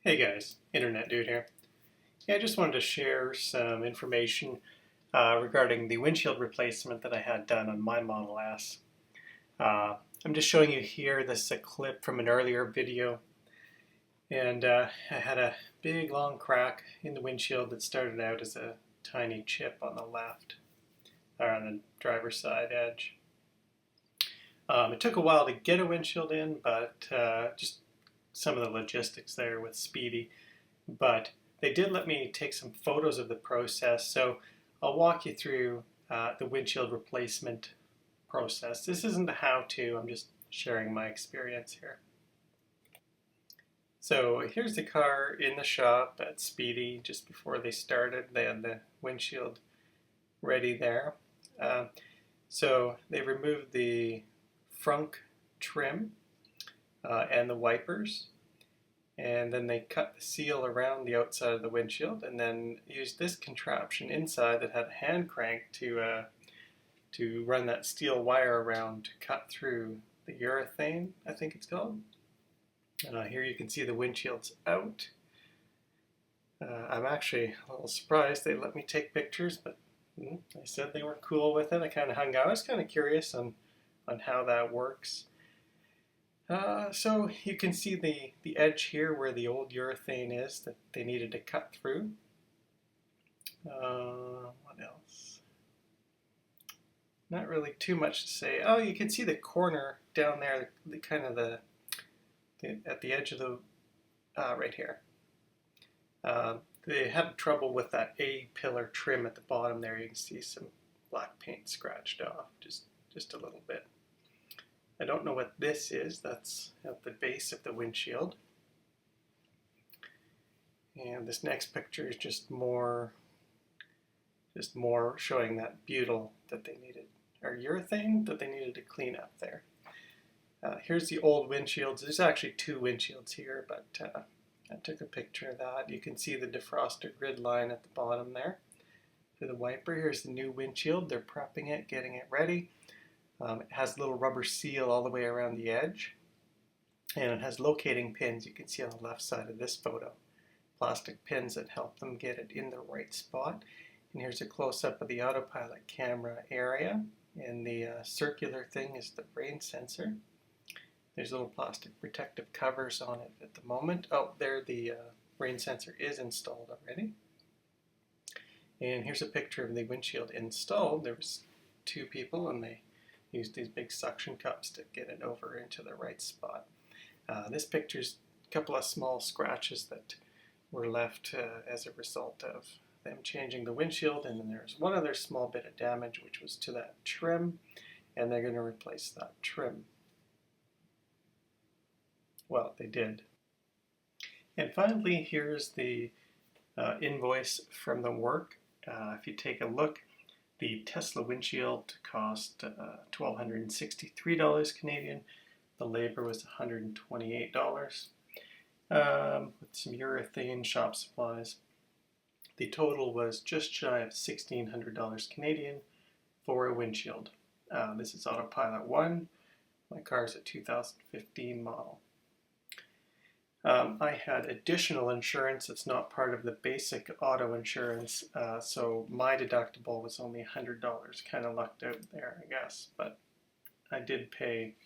Hey guys, Internet Dude here. Yeah, I just wanted to share some information regarding the windshield replacement that I had done on my Model S. I'm just showing you here, this is a clip from an earlier video, and I had a big long crack in the windshield that started out as a tiny chip on the left, or on the driver's side edge. It took a while to get a windshield in, but just some of the logistics there with Speedy, but they did let me take some photos of the process, so I'll walk you through the windshield replacement process. This isn't a how-to, I'm just sharing my experience here. So here's the car in the shop at Speedy just before they started. They had the windshield ready there. So they removed the frunk trim and the wipers, and then they cut the seal around the outside of the windshield and then used this contraption inside that had a hand crank to run that steel wire around to cut through the urethane, I think it's called. Here you can see the windshield's out. I'm actually a little surprised they let me take pictures, but they said they were cool with it. I kind of hung out. I was kind of curious on how that works. So you can see the edge here where the old urethane is that they needed to cut through. What else? Not really too much to say. Oh, you can see the corner down there, at the edge of the, right here. They had trouble with that A-pillar trim at the bottom there. You can see some black paint scratched off, just a little bit. I don't know what this is. That's at the base of the windshield. And this next picture is just more showing that butyl that they needed, or urethane that they needed to clean up there. Here's the old windshields. There's actually two windshields here, but I took a picture of that. You can see the defroster grid line at the bottom there for the wiper. Here's the new windshield. They're prepping it, getting it ready. It has a little rubber seal all the way around the edge, and it has locating pins you can see on the left side of this photo. Plastic pins that help them get it in the right spot. And here's a close-up of the autopilot camera area, and the circular thing is the rain sensor. There's little plastic protective covers on it at the moment. Oh, there the rain sensor is installed already. And here's a picture of the windshield installed. There was two people, and they used these big suction cups to get it over into the right spot. This picture's a couple of small scratches that were left as a result of them changing the windshield, and then there's one other small bit of damage which was to that trim, and they're going to replace that trim. Well, they did. And finally, here's the invoice from the work. If you take a look, the Tesla windshield cost $1,263 Canadian. The labor was $128 with some urethane shop supplies. The total was just shy of $1,600 Canadian for a windshield. This is Autopilot 1. My car's a 2015 model. I had additional insurance. It's not part of the basic auto insurance, so my deductible was only $100. Kind of lucked out there, I guess, but I did pay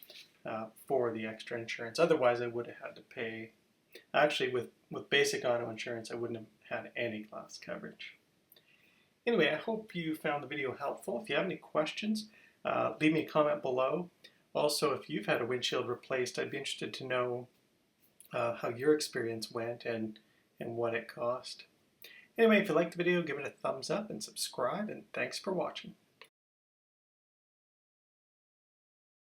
for the extra insurance. Otherwise, I would have had to pay. Actually, with basic auto insurance, I wouldn't have had any glass coverage. Anyway, I hope you found the video helpful. If you have any questions, leave me a comment below. Also, if you've had a windshield replaced, I'd be interested to know how your experience went and what it cost. Anyway, if you liked the video, give it a thumbs up and subscribe, and thanks for watching.